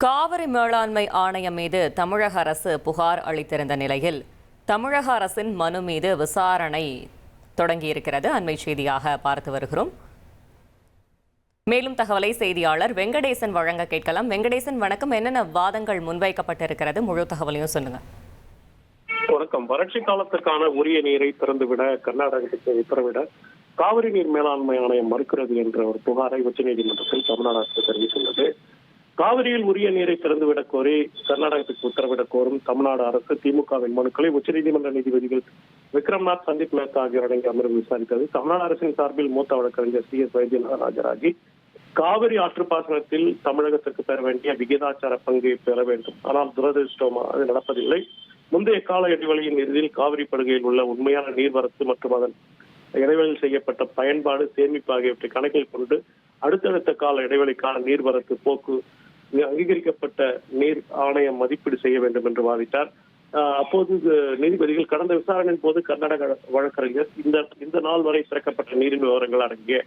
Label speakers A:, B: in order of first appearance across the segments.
A: காவிரி மேலாண்மை ஆணையம் மீது தமிழக அரசு புகார் அளித்திருந்த நிலையில் தமிழக அரசின் மனு மீது விசாரணை தொடங்கியிருக்கிறது. அண்மை செய்தியாக பார்த்து வருகிறோம். மேலும் தகவலை செய்தியாளர் வெங்கடேசன் வழங்க கேட்கலாம். வெங்கடேசன் வணக்கம். என்னென்ன வாதங்கள் முன்வைக்கப்பட்டிருக்கிறது, முழு தகவலையும் சொல்லுங்க.
B: வணக்கம். வறட்சி காலத்துக்கான உரிய நீரை திறந்துவிட கர்நாடகத்துக்கு உத்தரவிட காவிரி நீர் மேலாண்மை ஆணையம் மறுக்கிறது என்ற ஒரு புகாரை உச்சநீதிமன்றத்தில் தமிழ்நாடு அரசு தெரிவித்துள்ளது. காவிரியில் உரிய நீரை திறந்துவிடக் கோரி கர்நாடகத்துக்கு உத்தரவிடக் கோரும் தமிழ்நாடு அரசு திமுகவின் மனுக்களை உச்சநீதிமன்ற நீதிபதிகள் விக்ரம்நாத், சந்தீப் மேத்தா ஆகியோர் அடங்கிய அமர்வு விசாரித்தது. தமிழ்நாடு அரசின் சார்பில் மூத்த வழக்கறிஞர் CS வைத்தியநாதன் ஆஜராகி காவிரி ஆற்றுப்பாசனத்தில் தமிழகத்திற்கு பெற வேண்டிய விகிதாச்சார பங்கை பெற வேண்டும், ஆனால் துரதிருஷ்டமாக அது நடப்பதில்லை. முந்தைய கால இடைவெளியின் இறுதியில் காவிரி படுகையில் உள்ள உண்மையான நீர்வரத்து மற்றும் அதன் இடைவெளியில் செய்யப்பட்ட பயன்பாடு, சேமிப்பு ஆகியவற்றை கணக்கில் கொண்டு அடுத்தடுத்த கால இடைவெளிக்கான நீர்வரத்து போக்கு அங்கீகரிக்கப்பட்ட நீர் ஆணையம் மதிப்பீடு செய்ய வேண்டும் என்று வாதிட்டார். அப்போது நீதிபதிகள் கடந்த விசாரணையின் போது கர்நாடக வழக்கறிஞர் இந்த நாள் வரை திறக்கப்பட்ட நீரின் விவரங்கள் அடங்கிய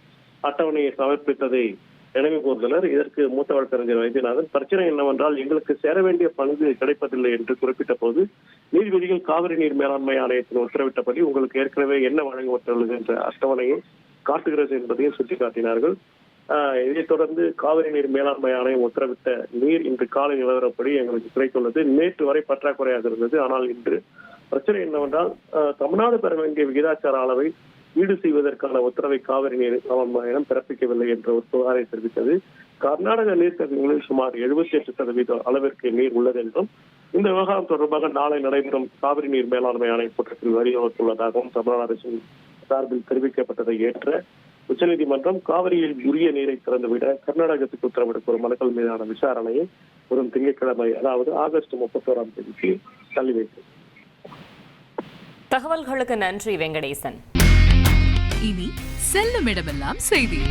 B: அட்டவணையை சமர்ப்பித்ததை நினைவு கூர்ந்தனர். இதற்கு மூத்த வழக்கறிஞர் வைத்தியநாதன், பிரச்சனை என்னவென்றால் எங்களுக்கு சேர வேண்டிய பங்கு கிடைப்பதில்லை என்று குறிப்பிட்ட போது நீதிபதிகள் காவிரி நீர் மேலாண்மை ஆணையத்தின் உத்தரவிட்டபடி உங்களுக்கு ஏற்கனவே என்ன வழங்கப்பட்டுள்ளது என்ற அட்டவணையை காட்டுகிறது என்பதையும் சுட்டிக்காட்டினார்கள். இதைத் தொடர்ந்து காவிரி நீர் மேலாண்மை ஆணையம் உத்தரவிட்ட நீர் இன்று காலை நிலவரப்படி எங்களுக்கு கிடைத்துள்ளது. நேற்று வரை பற்றாக்குறையாக இருந்தது. ஆனால் இன்று பிரச்சனை என்னவென்றால் தமிழ்நாடு பெற வேண்டிய விகிதாச்சார அளவை ஈடு செய்வதற்கான உத்தரவை காவிரி நீர் மேலாண்மை ஆணையம் பிறப்பிக்கவில்லை என்ற ஒரு புகாரை தெரிவித்தது. கர்நாடக நீர்த்தேக்கங்களில் சுமார் 78% அளவிற்கு நீர் உள்ளது என்றும் இந்த விவகாரம் தொடர்பாக நாளை நடைபெறும் காவிரி நீர் மேலாண்மை ஆணைய கூட்டத்தில் வலியுறுத்தியுள்ளதாகவும் தமிழ்நாடு அரசின் சார்பில் தெரிவிக்கப்பட்டதை ஏற்ற உச்சநீதிமன்றம் காவிரியில் உரிய நீரை திறந்துவிட கர்நாடகத்துக்கு உத்தரவிடக் கோரும் மனுக்கள் மீதான விசாரணையை வரும் திங்கட்கிழமை, அதாவது ஆகஸ்ட் 31ஆம் தேதிக்கு தள்ளி வைத்தது.
A: தகவல்களுக்கு நன்றி வெங்கடேசன்.
C: இனி செல்லும் இடமெல்லாம் செய்தி.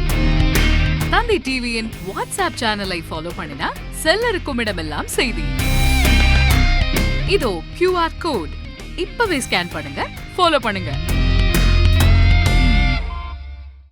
C: தந்தை டிவியின் வாட்ஸ்அப் சேனலை ஃபாலோ பண்ணினா செல்ல இருக்கும் இடமெல்லாம் செய்தி. இதோ QR கோட் இப்பவே ஸ்கேன் பண்ணுங்க, ஃபாலோ பண்ணுங்க.